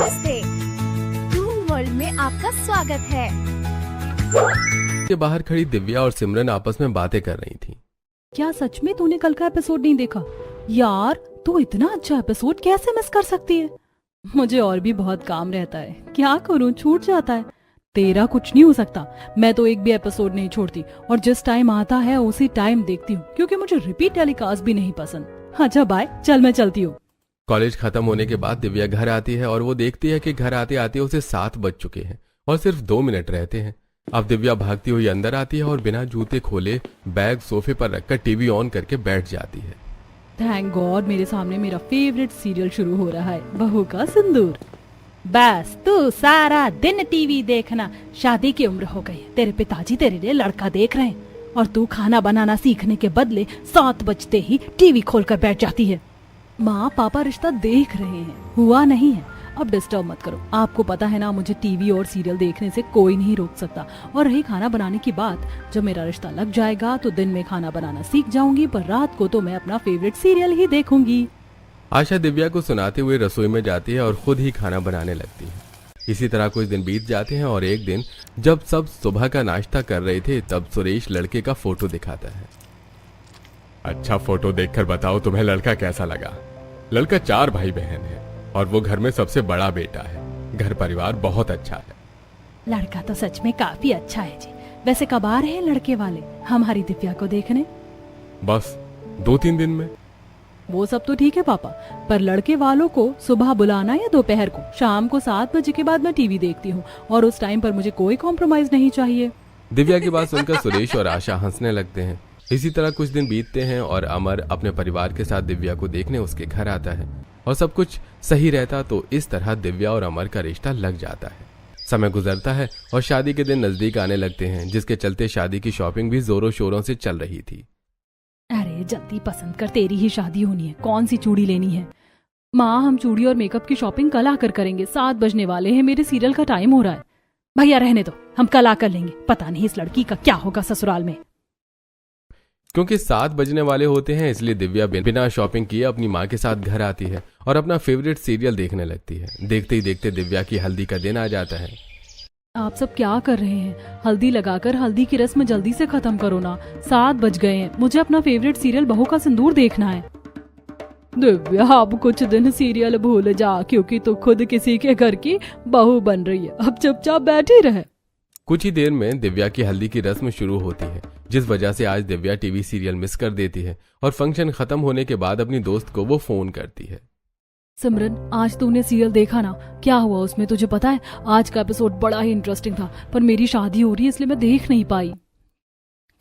नमस्ते, twin world में आपका स्वागत है। के बाहर खड़ी दिव्या और सिमरन आपस में बातें कर रही थी। क्या सच में तूने कल का एपिसोड नहीं देखा? यार तू इतना अच्छा एपिसोड कैसे मिस कर सकती है? मुझे और भी बहुत काम रहता है, क्या करूं, छूट जाता है। तेरा कुछ नहीं हो सकता, मैं तो एक भी एपिसोड नहीं छोड़ती और जिस टाइम आता है उसी टाइम देखती हूँ, क्योंकि मुझे रिपीट टेलीकास्ट भी नहीं पसंद। अच्छा बाय, चल मैं चलती हूँ। कॉलेज खत्म होने के बाद दिव्या घर आती है और वो देखती है कि घर आते आते उसे 7 बज चुके हैं और सिर्फ 2 मिनट रहते हैं। अब दिव्या भागती हुई अंदर आती है और बिना जूते खोले बैग सोफे पर रखकर टीवी ऑन करके बैठ जाती है। थैंक गॉड मेरे सामने मेरा फेवरेट सीरियल शुरू हो रहा है, बहू का सिंदूर। बस तू सारा दिन टीवी देखना, शादी की उम्र हो गई, तेरे पिताजी तेरे लिए लड़का देख रहे हैं और तू खाना बनाना सीखने के बदले 7 बजते ही टीवी खोलकर बैठ जाती है। माँ पापा रिश्ता देख रहे हैं, हुआ नहीं है, अब डिस्टर्ब मत करो। आपको पता है ना, मुझे टीवी और सीरियल देखने से कोई नहीं रोक सकता। और रही खाना बनाने की बात, जब मेरा रिश्ता लग जाएगा तो दिन में खाना बनाना सीख जाऊंगी, पर रात को तो मैं अपना फेवरेट सीरियल ही देखूंगी। आशा दिव्या को सुनाते हुए रसोई में जाती है और खुद ही खाना बनाने लगती है। इसी तरह कुछ दिन बीत जाते हैं और एक दिन जब सब सुबह का नाश्ता कर रहे थे तब सुरेश लड़के का फोटो दिखाता है। अच्छा फोटो देखकर बताओ तुम्हें लड़का कैसा लगा? लड़का 4 भाई बहन है और वो घर में सबसे बड़ा बेटा है। घर परिवार बहुत अच्छा है। लड़का तो सच में काफी अच्छा है जी। वैसे कब आ रहे हैं लड़के वाले हमारी दिव्या को देखने? बस 2-3 दिन में। वो सब तो ठीक है पापा, पर लड़के वालों को सुबह बुलाना या दोपहर को? शाम को 7 बजे के बाद मैं टीवी देखती हूँ और उस टाइम पर मुझे कोई कॉम्प्रोमाइज नहीं चाहिए। दिव्या की बात सुनकर सुरेश और आशा हंसने लगते हैं। इसी तरह कुछ दिन बीतते हैं और अमर अपने परिवार के साथ दिव्या को देखने उसके घर आता है और सब कुछ सही रहता तो इस तरह दिव्या और अमर का रिश्ता लग जाता है। समय गुजरता है और शादी के दिन नजदीक आने लगते हैं, जिसके चलते शादी की शॉपिंग भी जोरों शोरों से चल रही थी। अरे जल्दी पसंद कर, तेरी ही शादी होनी है, कौन सी चूड़ी लेनी है? माँ हम चूड़ी और मेकअप की शॉपिंग कल आकर करेंगे, 7 बजने वाले हैं, मेरे सीरियल का टाइम हो रहा है। भैया रहने दो, हम कल आकर लेंगे। पता नहीं इस लड़की का क्या होगा ससुराल में। क्योंकि 7 बजने वाले होते हैं इसलिए दिव्या बिना शॉपिंग किए अपनी माँ के साथ घर आती है और अपना फेवरेट सीरियल देखने लगती है। देखते ही देखते दिव्या की हल्दी का दिन आ जाता है। आप सब क्या कर रहे हैं? हल्दी लगाकर हल्दी की रस्म जल्दी से खत्म करो ना, 7 बज गए हैं, मुझे अपना फेवरेट सीरियल बहू का सिंदूर देखना है। दिव्या अब कुछ दिन सीरियल भूल जा, क्योंकि तू खुद किसी के घर की बहू बन रही है, अब चुपचाप बैठी रहे। कुछ ही देर में दिव्या की हल्दी की रस्म शुरू होती है, जिस वजह से आज दिव्या टीवी सीरियल मिस कर देती है और फंक्शन खत्म होने के बाद अपनी दोस्त को वो फोन करती है। सिमरन आज तूने सीरियल देखा ना, क्या हुआ उसमें तुझे पता है? आज का एपिसोड बड़ा ही इंटरेस्टिंग था, पर मेरी शादी हो रही है इसलिए मैं देख नहीं पाई।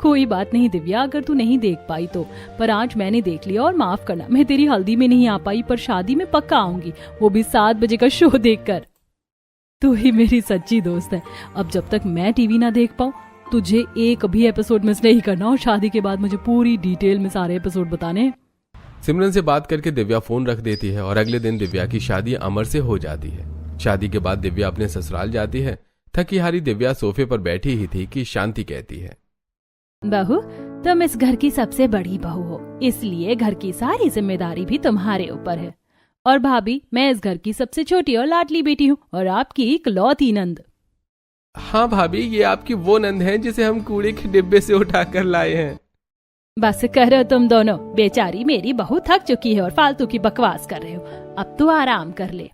कोई बात नहीं दिव्या, अगर तू नहीं देख पाई तो, पर आज मैंने देख लिया और माफ करना, मैं तेरी हल्दी में नहीं आ पाई पर शादी में पक्का आऊंगी, वो भी 7 बजे का शो देखकर। तू ही मेरी सच्ची दोस्त है। अब जब तक मैं टीवी ना देख पाऊं तुझे एक भी एपिसोड मिस नहीं करना और शादी के बाद मुझे पूरी डिटेल में सारे एपिसोड बताने हैं। सिमरन से बात करके दिव्या फोन रख देती है और अगले दिन दिव्या की शादी अमर से हो जाती है। शादी के बाद दिव्या अपने ससुराल जाती है। थकी हारी दिव्या सोफे पर बैठी ही थी कि शांति कहती है, बहू तुम इस घर की सबसे बड़ी बहू हो, इसलिए घर की सारी जिम्मेदारी भी तुम्हारे ऊपर है। और भाभी मैं इस घर की सबसे छोटी और लाडली बेटी हूँ और आपकी इकलौती नंद। हाँ भाभी, ये आपकी वो नंद है जिसे हम कूड़े के डिब्बे से उठाकर लाए हैं। बस करो तुम दोनों, बेचारी मेरी बहू थक चुकी है और फालतू की बकवास कर रहे हो, अब तो आराम कर ले।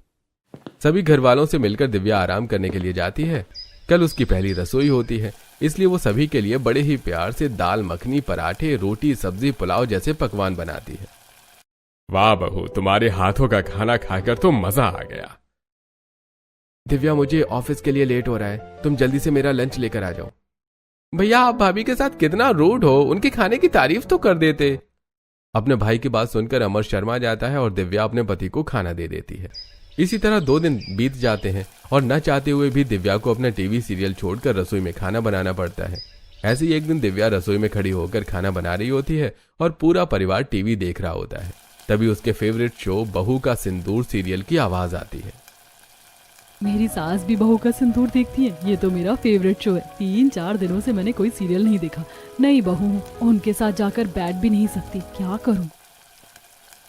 सभी घर वालों से मिलकर दिव्या आराम करने के लिए जाती है। कल उसकी पहली रसोई होती है, इसलिए वो सभी के लिए बड़े ही प्यार से दाल मखनी, पराठे, रोटी, सब्जी, पुलाव जैसे पकवान बनाती है। वाह बहू, तुम्हारे हाथों का खाना खाकर तो मजा आ गया। दिव्या मुझे ऑफिस के लिए लेट हो रहा है, तुम जल्दी से मेरा लंच लेकर आ जाओ। भैया आप भाभी के साथ कितना रूड हो, उनके खाने की तारीफ तो कर देते। अपने भाई की बात सुनकर अमर शर्मा जाता है और दिव्या अपने पति को खाना दे देती है। इसी तरह 2 दिन बीत जाते हैं और न चाहते हुए भी दिव्या को अपना टीवी सीरियल छोड़कर रसोई में खाना बनाना पड़ता है। ऐसे ही एक दिन दिव्या रसोई में खड़ी होकर खाना बना रही होती है और पूरा परिवार टीवी देख रहा होता है। तभी उसके फेवरेट शो बहू का सिंदूर सीरियल की आवाज आती है। मेरी सास भी बहू का सिंदूर देखती है, ये तो मेरा फेवरेट शो है। 3-4 दिनों से मैंने कोई सीरियल नहीं देखा। नई बहू हूँ, उनके साथ जाकर बैठ भी नहीं सकती, क्या करूँ?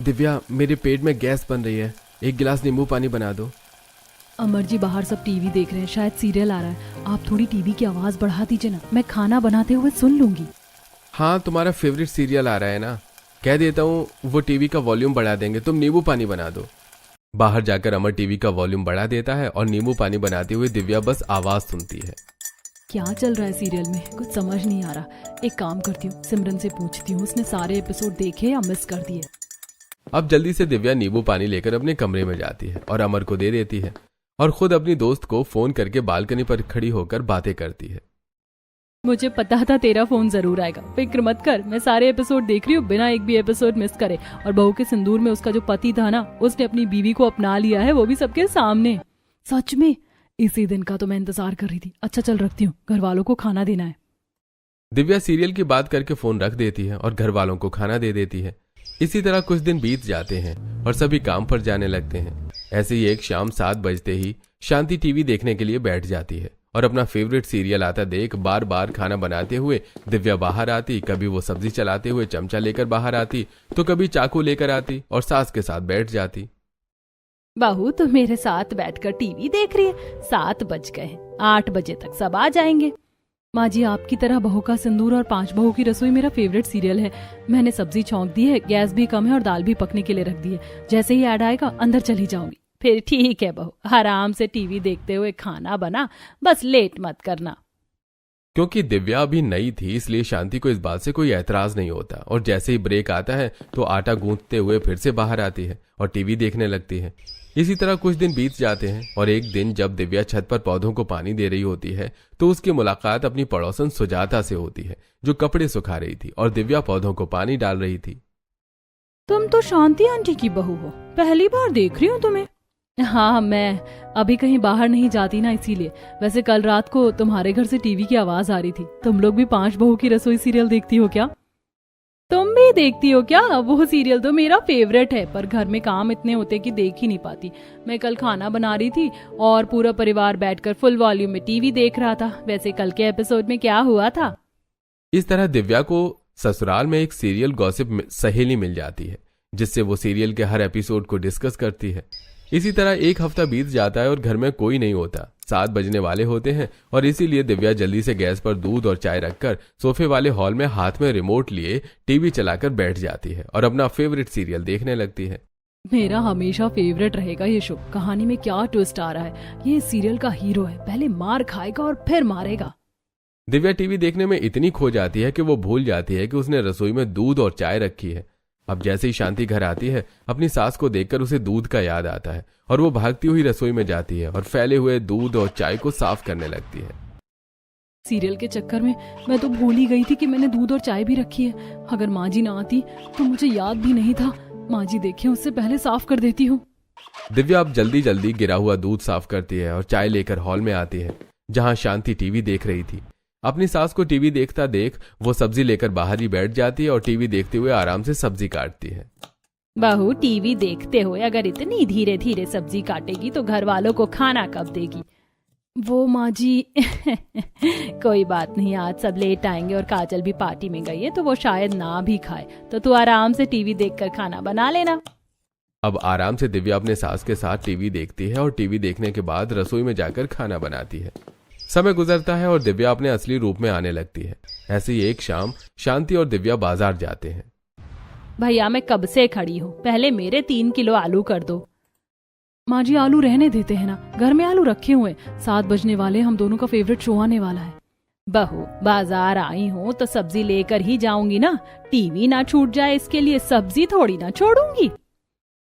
दिव्या मेरे पेट में गैस बन रही है, 1 गिलास नींबू पानी बना दो। अमर जी बाहर सब टीवी देख रहे हैं, शायद सीरियल आ रहा है। आप थोड़ी टीवी की आवाज बढ़ा दीजिए ना, मैं खाना बनाते हुए सुन लूंगी। हाँ, तुम्हारा फेवरेट सीरियल आ रहा है ना, कह देता हूँ वो टीवी का वॉल्यूम बढ़ा देंगे, तुम नींबू पानी बना दो। बाहर जाकर अमर टीवी का वॉल्यूम बढ़ा देता है और नींबू पानी बनाते हुए दिव्या बस आवाज सुनती है। क्या चल रहा है सीरियल में, कुछ समझ नहीं आ रहा। एक काम करती हूँ, सिमरन से पूछती हूँ उसने सारे एपिसोड देखे या मिस कर दिए। अब जल्दी से दिव्या नींबू पानी लेकर अपने कमरे में जाती है और अमर को दे देती है और खुद अपनी दोस्त को फोन करके बालकनी पर खड़ी होकर बातें करती है। मुझे पता था तेरा फोन जरूर आएगा, फिक्र मत कर, मैं सारे एपिसोड देख रही हूँ बिना एक भी एपिसोड मिस करे। और बहू के सिंदूर में उसका जो पति था ना, उसने अपनी बीवी को अपना लिया है, वो भी सबके सामने। सच में इसी दिन का तो मैं इंतजार कर रही थी। अच्छा चल रखती हूँ, घर वालों को खाना देना है। दिव्या सीरियल की बात करके फोन रख देती है और घर वालों को खाना दे देती है। इसी तरह कुछ दिन बीत जाते हैं और सभी काम पर जाने लगते हैं। ऐसे ही एक शाम 7 बजते ही शांति टीवी देखने के लिए बैठ जाती है और अपना फेवरेट सीरियल आता देख बार बार खाना बनाते हुए दिव्या बाहर आती। कभी वो सब्जी चलाते हुए चमचा लेकर बाहर आती तो कभी चाकू लेकर आती और सास के साथ बैठ जाती। बहू तो मेरे साथ बैठकर टीवी देख रही है, 7 बज गए हैं, 8 बजे तक सब आ जाएंगे। माँ जी, आपकी तरह बहू का सिंदूर और 5 बहू की रसोई मेरा फेवरेट सीरियल है। मैंने सब्जी छौंक दी है, गैस भी कम है और दाल भी पकने के लिए रख दी है। जैसे ही ऐड आएगा अंदर चली जाऊंगी। फिर ठीक है बहू, आराम से टीवी देखते हुए खाना बना, बस लेट मत करना। क्योंकि दिव्या अभी नई थी इसलिए शांति को इस बात से कोई ऐतराज नहीं होता और जैसे ही ब्रेक आता है तो आटा गूंथते हुए फिर से बाहर आती है और टीवी देखने लगती है। इसी तरह कुछ दिन बीत जाते हैं और एक दिन जब दिव्या छत पर पौधों को पानी दे रही होती है तो उसकी मुलाकात अपनी पड़ोसन सुजाता से होती है जो कपड़े सुखा रही थी और दिव्या पौधों को पानी डाल रही थी। तुम तो शांति आंटी की बहू हो, पहली बार देख रही हूँ तुम्हें। हाँ, मैं अभी कहीं बाहर नहीं जाती ना, इसीलिए। वैसे कल रात को तुम्हारे घर से टीवी की आवाज आ रही थी। तुम लोग भी 5 बहू की रसोई सीरियल देखती हो क्या? तुम भी देखती हो क्या? वो सीरियल तो मेरा फेवरेट है, पर घर में काम इतने होते कि देख ही नहीं पाती। मैं कल खाना बना रही थी और पूरा परिवार बैठकर फुल वॉल्यूम में टीवी देख रहा था। वैसे कल के एपिसोड में क्या हुआ था? इस तरह दिव्या को ससुराल में एक सीरियल गॉसिप सहेली मिल जाती है जिससे वो सीरियल के हर एपिसोड को डिस्कस करती है। इसी तरह एक हफ्ता बीत जाता है और घर में कोई नहीं होता। 7 बजने वाले होते हैं और इसीलिए दिव्या जल्दी से गैस पर दूध और चाय रखकर सोफे वाले हॉल में हाथ में रिमोट लिए टीवी चलाकर बैठ जाती है और अपना फेवरेट सीरियल देखने लगती है। मेरा हमेशा फेवरेट रहेगा ये शो। कहानी में क्या ट्विस्ट आ रहा है? ये सीरियल का हीरो है, पहले मार खाएगा और फिर मारेगा। दिव्या टीवी देखने में इतनी खो जाती है कि वो भूल जाती है कि उसने रसोई में दूध और चाय रखी है। अब जैसे ही शांति घर आती है अपनी सास को देखकर उसे दूध का याद आता है और वो भागती हुई रसोई में जाती है और फैले हुए दूध और चाय को साफ करने लगती है। सीरियल के चक्कर में मैं तो भूल ही गई थी कि मैंने दूध और चाय भी रखी है। अगर माँ जी ना आती तो मुझे याद भी नहीं था। माँ जी देखे उससे पहले साफ कर देती हूँ। दिव्या अब जल्दी जल्दी गिरा हुआ दूध साफ करती है और चाय लेकर हॉल में आती है जहाँ शांति टीवी देख रही थी। अपनी सास को टीवी देखता देख वो सब्जी लेकर बाहर ही बैठ जाती है और टीवी देखते हुए आराम से सब्जी काटती है। बहू टीवी देखते हुए अगर इतनी धीरे धीरे सब्जी काटेगी तो घर वालों को खाना कब देगी? वो माँ जी कोई बात नहीं, आज सब लेट आएंगे और काजल भी पार्टी में गई है तो वो शायद ना भी खाए, तो तू आराम से टीवी देखकर खाना बना लेना। अब आराम से दिव्या अपने सास के साथ टीवी देखती है और टीवी देखने के बाद रसोई में जाकर खाना बनाती है। समय गुजरता है और दिव्या अपने असली रूप में आने लगती है। ऐसे ही एक शाम शांति और दिव्या बाजार जाते हैं। भैया मैं कब से खड़ी हूँ, पहले मेरे 3 किलो आलू कर दो। माँ जी आलू रहने देते हैं ना, घर में आलू रखे हुए। 7 बजने वाले, हम दोनों का फेवरेट शो आने वाला है। बहू बाजार आई हूँ तो सब्जी लेकर ही जाऊंगी ना, टीवी ना छूट जाए इसके लिए सब्जी थोड़ी ना छोड़ूंगी।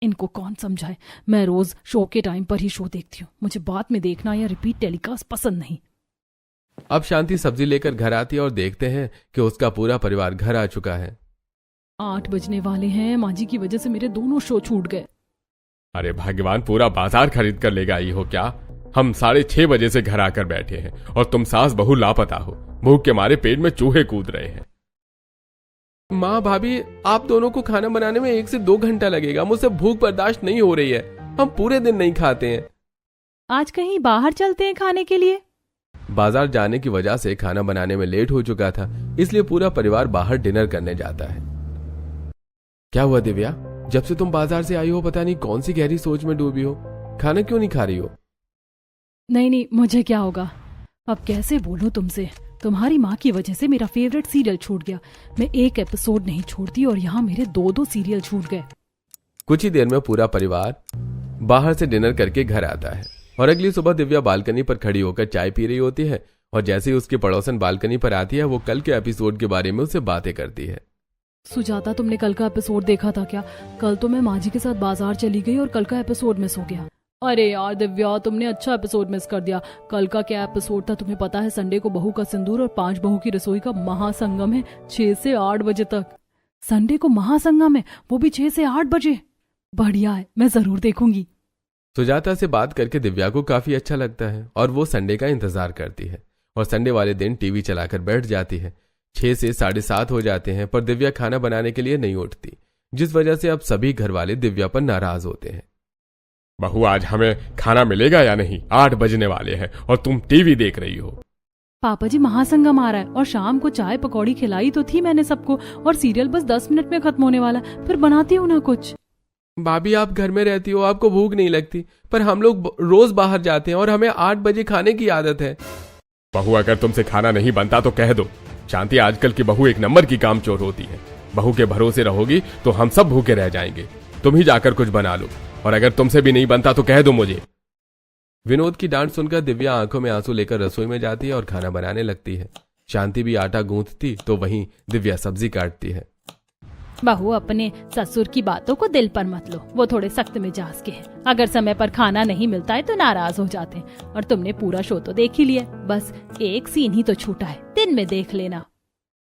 इनको कौन समझाए, मैं रोज शो के टाइम पर ही शो देखती हूँ। मुझे बाद में देखना या रिपीट टेलीकास्ट पसंद नहीं। अब शांति सब्जी लेकर घर आती है और देखते हैं कि उसका पूरा परिवार घर आ चुका है। 8 बजने वाले हैं, माँ जी की वजह से मेरे दोनों शो छूट गए। अरे भगवान, पूरा बाजार खरीद कर ले आई हो क्या? हम 6:30 बजे से घर आकर बैठे हैं और तुम सास बहू लापता हो। भूख के मारे पेट में चूहे कूद रहे हैं। माँ भाभी, आप दोनों को खाना बनाने में 1 से 2 घंटा लगेगा। मुझसे भूख बर्दाश्त नहीं हो रही है, हम पूरे दिन नहीं खाते हैं। आज कहीं बाहर चलते हैं खाने के लिए। बाजार जाने की वजह से खाना बनाने में लेट हो चुका था, इसलिए पूरा परिवार बाहर डिनर करने जाता है। क्या हुआ दिव्या, जब से तुम बाजार से आई हो पता नहीं कौन सी गहरी सोच में डूबी हो? खाना क्यों नहीं खा रही हो? नहीं नहीं, मुझे क्या होगा। अब कैसे बोलूं तुमसे। तुम्हारी माँ की वजह से मेरा फेवरेट सीरियल छूट गया। मैं एक एपिसोड नहीं छोड़ती और यहाँ मेरे 2-2 सीरियल छूट गए। कुछ ही देर में पूरा परिवार बाहर से डिनर करके घर आता है और अगली सुबह दिव्या बालकनी पर खड़ी होकर चाय पी रही होती है और जैसे ही उसकी पड़ोसन बालकनी पर आती है वो कल के एपिसोड के बारे में उससे बातें करती है। सुजाता, तुमने कल का एपिसोड देखा था क्या? कल तो मैं माँ जी के साथ बाजार चली गई और कल का एपिसोड मिस हो गया। अरे यार दिव्या, तुमने अच्छा एपिसोड मिस कर दिया। कल का क्या एपिसोड था तुम्हें पता है? संडे को बहू का सिंदूर और 5 बहू की रसोई का महासंगम है 6 से 8 बजे तक। संडे को महासंगम है, वो भी 6 से 8 बजे। बढ़िया है, मैं जरूर देखूंगी। सुजाता से बात करके दिव्या को काफी अच्छा लगता है और वो संडे का इंतजार करती है और संडे वाले दिन टीवी चलाकर बैठ जाती है। 6 से 7:30 हो जाते हैं पर दिव्या खाना बनाने के लिए नहीं उठती, जिस वजह से अब सभी घर वाले दिव्या पर नाराज होते हैं। बहू, आज हमें खाना मिलेगा या नहीं? 8 बजने वाले हैं और तुम टीवी देख रही हो। पापा जी, महासंगम आ रहा है और शाम को चाय पकौड़ी खिलाई तो थी मैंने सबको और सीरियल बस 10 मिनट में खत्म होने वाला, फिर बनाती हूँ ना कुछ। भाभी, आप घर में रहती हो, आपको भूख नहीं लगती, पर हम लोग रोज बाहर जाते हैं और हमें 8 बजे खाने की आदत है। बहू, अगर तुमसे खाना नहीं बनता तो कह दो। शांति, आजकल की बहू एक नंबर की कामचोर होती है। बहू के भरोसे रहोगी तो हम सब भूखे रह जाएंगे। तुम ही जाकर कुछ बना लो और अगर तुमसे भी नहीं बनता तो कह दो मुझे। विनोद की डांट सुनकर दिव्या आंखों में आंसू लेकर रसोई में जाती है और खाना बनाने लगती है। शांति भी आटा गूंथती तो वहीं दिव्या सब्जी काटती है। बहू, अपने ससुर की बातों को दिल पर मत लो, वो थोड़े सख्त मिजाज के हैं। अगर समय पर खाना नहीं मिलता है तो नाराज हो जाते हैं। और तुमने पूरा शो तो देख ही लिया, बस एक सीन ही तो छूटा है, दिन में देख लेना।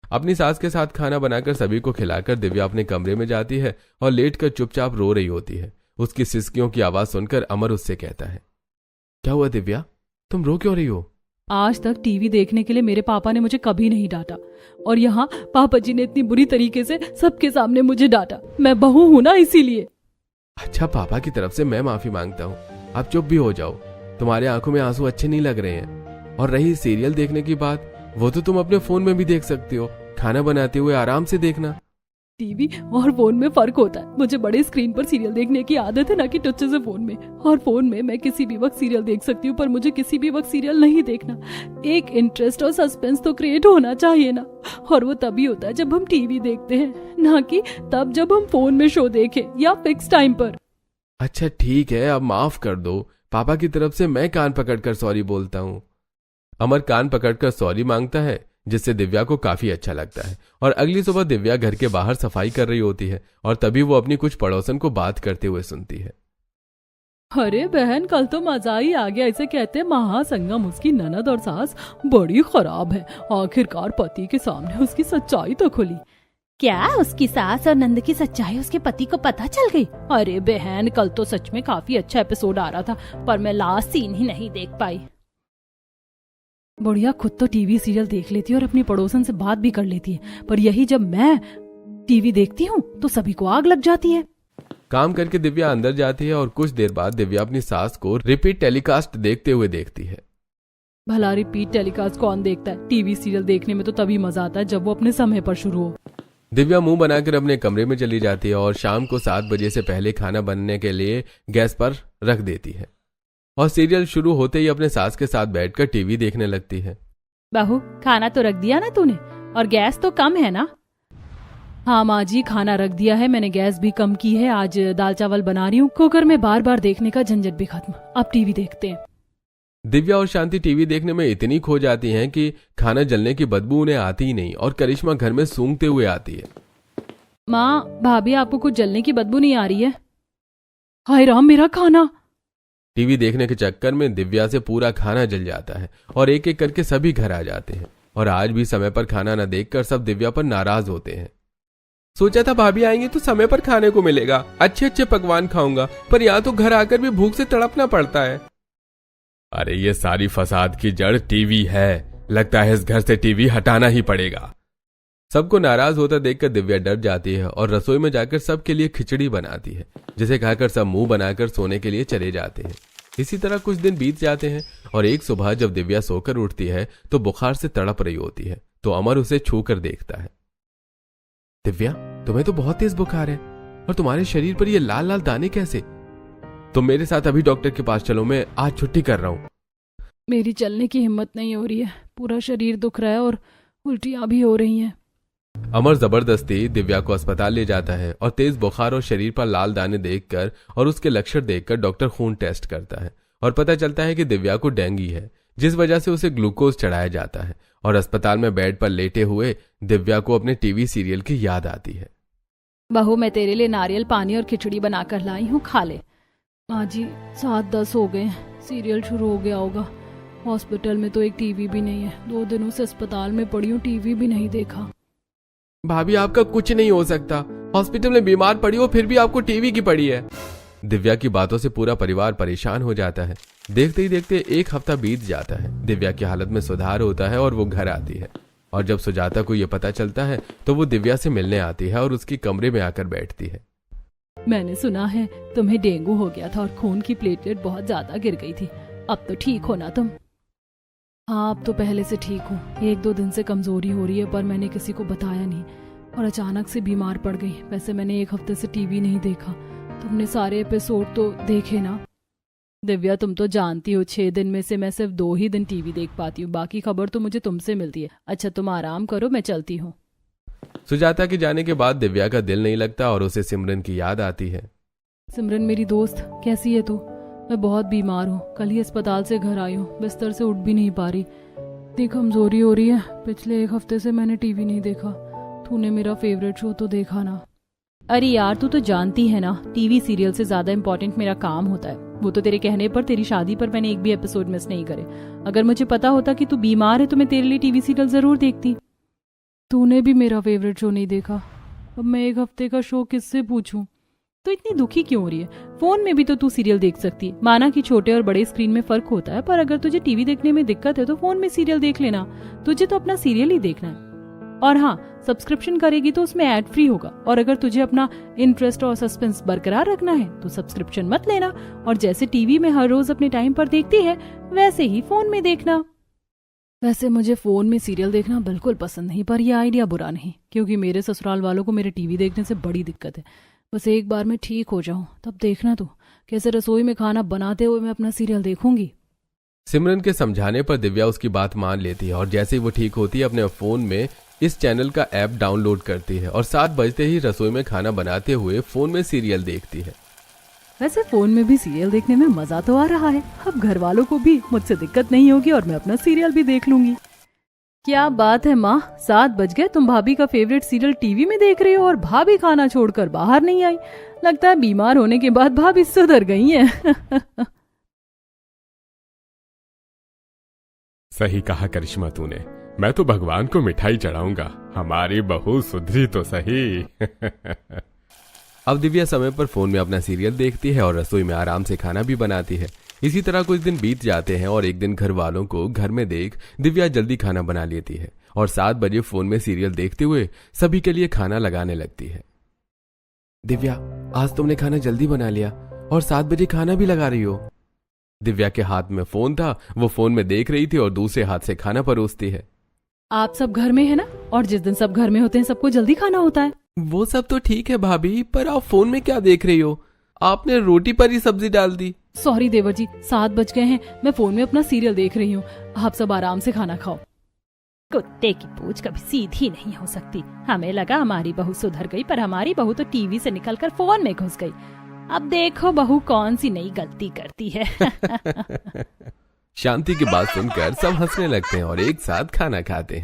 अपनी सास के साथ खाना बनाकर सभी को खिलाकर दिव्या अपने कमरे में जाती है और लेटकर चुपचाप रो रही होती है। उसकी सिसकियों की आवाज सुनकर अमर उससे कहता है, क्या हुआ दिव्या, तुम रो क्यों रही हो? आज तक टीवी देखने के लिए मेरे पापा ने मुझे कभी नहीं डांटा और यहाँ पापा जी ने इतनी बुरी तरीके से सबके सामने मुझे डांटा। मैं बहू हूँ ना, इसीलिए। अच्छा, पापा की तरफ से मैं माफी मांगता हूँ, आप चुप भी हो जाओ। तुम्हारे आंखों में आंसू अच्छे नहीं लग रहे हैं। और रही सीरियल देखने की बात, वो तो तुम अपने फोन में भी देख सकती हो। खाना बनाते हुए आराम से देखना। टीवी और फोन में फर्क होता है। मुझे बड़े स्क्रीन पर सीरियल देखने की आदत है, ना कि टच्चे से फोन में। और फोन में मैं किसी भी वक्त सीरियल देख सकती हूँ, पर मुझे किसी भी वक्त सीरियल नहीं देखना। एक इंटरेस्ट और सस्पेंस तो क्रिएट होना चाहिए ना, और वो तभी होता है जब हम टीवी देखते हैं, ना कि तब जब हम फोन में शो देखें या फिक्स टाइम पर। अच्छा ठीक है, अब माफ कर दो। पापा की तरफ से मैं कान पकड़कर सॉरी बोलता हूँ। अमर कान पकड़कर सॉरी मांगता है, जिससे दिव्या को काफी अच्छा लगता है। और अगली सुबह दिव्या घर के बाहर सफाई कर रही होती है और तभी वो अपनी कुछ पड़ोसन को बात करते हुए सुनती है। अरे बहन, कल तो मजा ही आ गया। इसे कहते हैं महासंगम। उसकी ननद और सास बड़ी खराब है। आखिरकार पति के सामने उसकी सच्चाई तो खुली। क्या उसकी सास और नंद की सच्चाई उसके पति को पता चल गई? अरे बहन, कल तो सच में काफी अच्छा एपिसोड आ रहा था, पर मैं लास्ट सीन ही नहीं देख पाई। बुढ़िया खुद तो टीवी सीरियल देख लेती है और अपनी पड़ोसन से बात भी कर लेती है, पर यही जब मैं टीवी देखती हूँ तो सभी को आग लग जाती है। काम करके दिव्या अंदर जाती है और कुछ देर बाद दिव्या अपनी सास को रिपीट टेलीकास्ट देखते हुए देखती है। भला रिपीट टेलीकास्ट कौन देखता है? टीवी सीरियल देखने में तो तभी मजा आता है जब वो अपने समय पर शुरू हो। दिव्या मुंह बनाकर अपने कमरे में चली जाती है और शाम को 7 बजे से पहले खाना बनने के लिए गैस पर रख देती है और सीरियल शुरू होते ही अपने सास के साथ बैठकर टीवी देखने लगती है। बहू, खाना तो रख दिया ना तूने? और गैस तो कम है ना? हाँ माँ जी, खाना रख दिया है मैंने, गैस भी कम की है। आज दाल चावल बना रही हूँ। कुकर में बार बार देखने का झंझट भी खत्म। अब टीवी देखते हैं। दिव्या और शांति टीवी देखने में इतनी खो जाती हैं कि खाना जलने की बदबू उन्हें आती ही नहीं और करिश्मा घर में सूंघते हुए आती है। माँ, भाभी, आपको कुछ जलने की बदबू नहीं आ रही है? हाय राम, मेरा खाना! टीवी देखने के चक्कर में दिव्या से पूरा खाना जल जाता है और एक एक करके सभी घर आ जाते हैं। और आज भी समय पर खाना न देखकर सब दिव्या पर नाराज होते हैं। सोचा था भाभी आएंगे तो समय पर खाने को मिलेगा, अच्छे अच्छे पकवान खाऊंगा, पर यहाँ तो घर आकर भी भूख से तड़पना पड़ता है। अरे ये सारी फसाद की जड़ टीवी है। लगता है इस घर से टीवी हटाना ही पड़ेगा। सबको नाराज होता देखकर दिव्या डर जाती है और रसोई में जाकर सबके लिए खिचड़ी बनाती है, जिसे खाकर सब मुंह बनाकर सोने के लिए चले जाते हैं। इसी तरह कुछ दिन बीत जाते हैं और एक सुबह जब दिव्या सोकर उठती है तो बुखार से तड़प रही होती है, तो अमर उसे छू कर देखता है। दिव्या, तुम्हें तो बहुत तेज बुखार है और तुम्हारे शरीर पर ये लाल लाल दाने कैसे? तुम मेरे साथ अभी डॉक्टर के पास चलो, मैं आज छुट्टी कर रहा हूं। मेरी चलने की हिम्मत नहीं हो रही है, पूरा शरीर दुख रहा है और उल्टियां भी हो रही हैं। अमर जबरदस्ती दिव्या को अस्पताल ले जाता है और तेज बुखार और शरीर पर लाल दाने देखकर और उसके लक्षण देखकर डॉक्टर खून टेस्ट करता है और पता चलता है कि दिव्या को डेंगू है, जिस वजह से उसे ग्लूकोज चढ़ाया जाता है। और अस्पताल में बेड पर लेटे हुए दिव्या को अपने टीवी सीरियल की याद आती है। बहू, मैं तेरे लिए नारियल पानी और खिचड़ी बनाकर लाई हूँ, खा ले। माँ जी, 7-10 हो गए, सीरियल शुरू हो गया होगा। हॉस्पिटल में तो एक टीवी भी नहीं है, 2 दिनों से अस्पताल में पड़ी हूँ, टीवी भी नहीं देखा। भाभी, आपका कुछ नहीं हो सकता, हॉस्पिटल में बीमार पड़ी हो फिर भी आपको टीवी की पड़ी है। दिव्या की बातों से पूरा परिवार परेशान हो जाता है। देखते ही देखते 1 हफ्ता बीत जाता है। दिव्या की हालत में सुधार होता है और वो घर आती है। और जब सुजाता को ये पता चलता है तो वो दिव्या से मिलने आती है और उसकी कमरे में आकर बैठती है। मैंने सुना है तुम्हें डेंगू हो गया था और खून की प्लेटलेट बहुत ज्यादा गिर गई थी, अब तो ठीक हो ना तुम? हाँ, अब तो पहले से ठीक हूँ। 1-2 दिन से कमजोरी हो रही है, पर मैंने किसी को बताया नहीं और अचानक से बीमार पड़ गई। वैसे मैंने 1 हफ्ते से टीवी नहीं देखा। तुमने सारे एपिसोड तो देखे ना? दिव्या, तुम तो जानती हो 6 दिन में से मैं सिर्फ 2 ही दिन टीवी देख पाती हूँ, बाकी खबर तो मुझे तुमसे मिलती है। अच्छा, तुम आराम करो, मैं चलती हूँ। सुजाता के जाने के बाद दिव्या का दिल नहीं लगता और उसे सिमरन की याद आती है। सिमरन मेरी दोस्त, कैसी है तू? मैं बहुत बीमार हूँ, कल ही अस्पताल से घर आई हूँ, बिस्तर से उठ भी नहीं पा रही, इतनी कमजोरी हो रही है। पिछले 1 हफ्ते से मैंने टीवी नहीं देखा। तूने मेरा फेवरेट शो तो देखा ना? अरे यार, तू तो जानती है ना, टीवी सीरियल से ज्यादा इम्पोर्टेंट मेरा काम होता है। वो तो तेरे कहने पर तेरी शादी पर मैंने एक भी एपिसोड मिस नहीं करे। अगर मुझे पता होता कि तू बीमार है तो मैं तेरे लिए टीवी सीरियल जरूर देखती। तूने भी मेरा फेवरेट शो नहीं देखा, अब मैं 1 हफ्ते का शो किससे पूछूं? तो इतनी दुखी क्यों हो रही है? फोन में भी तो तू सीरियल देख सकती है। माना कि छोटे और बड़े स्क्रीन में फर्क होता है, पर अगर तुझे टीवी देखने में दिक्कत है तो फोन में सीरियल देख लेना। तुझे तो अपना सीरियल ही देखना है। और हाँ, सब्सक्रिप्शन करेगी तो उसमें ऐड फ्री होगा। और अगर तुझे अपना इंटरेस्ट और सस्पेंस बरकरार रखना है तो सब्सक्रिप्शन मत लेना, और जैसे टीवी में हर रोज अपने टाइम पर देखती है वैसे ही फोन में देखना। वैसे मुझे फोन में सीरियल देखना बिल्कुल पसंद नहीं, पर यह आइडिया बुरा नहीं, क्योंकि मेरे ससुराल वालों को मेरे टीवी देखने से बड़ी दिक्कत है। बस एक बार मैं ठीक हो जाऊं तब देखना तू कैसे रसोई में खाना बनाते हुए मैं अपना सीरियल देखूंगी। सिमरन के समझाने पर दिव्या उसकी बात मान लेती है और जैसे ही वो ठीक होती है अपने फोन में इस चैनल का ऐप डाउनलोड करती है और 7 बजते ही रसोई में खाना बनाते हुए फोन में सीरियल देखती है। वैसे फोन में भी सीरियल देखने में मजा तो आ रहा है। अब घर वालों को भी मुझसे दिक्कत नहीं होगी और मैं अपना सीरियल भी देख लूंगी। क्या बात है माँ, 7 बज गए, तुम भाभी का फेवरेट सीरियल टीवी में देख रही हो और भाभी खाना छोड़कर बाहर नहीं आई। लगता है बीमार होने के बाद भाभी सुधर गई है। सही कहा करिश्मा तूने, मैं तो भगवान को मिठाई चढ़ाऊंगा, हमारी बहू सुधरी तो सही। अब दिव्या समय पर फोन में अपना सीरियल देखती है और रसोई में आराम से खाना भी बनाती है। इसी तरह कुछ दिन बीत जाते हैं और एक दिन घर वालों को घर में देख दिव्या जल्दी खाना बना लेती है और 7 बजे फोन में सीरियल देखते हुए सभी के लिए खाना लगाने लगती है। दिव्या, आज तुमने खाना जल्दी बना लिया और 7 बजे खाना भी लगा रही हो। दिव्या के हाथ में फोन था, वो फोन में देख रही थी और दूसरे हाथ से खाना परोसती है। आप सब घर में है ना, और जिस दिन सब घर में होते हैं सबको जल्दी खाना होता है। वो सब तो ठीक है भाभी, पर आप फोन में क्या देख रही हो? आपने रोटी पर ही सब्जी डाल दी। सॉरी देवर जी, 7 बज गए हैं, मैं फोन में अपना सीरियल देख रही हूँ। आप सब आराम से खाना खाओ। कुत्ते की पूंछ कभी सीधी नहीं हो सकती। हमें लगा हमारी बहू सुधर गई, पर हमारी बहू तो टीवी से निकलकर फोन में घुस गई। अब देखो बहू कौन सी नई गलती करती है। शांति की बात सुनकर सब हंसने लगते हैं और एक साथ खाना खाते हैं।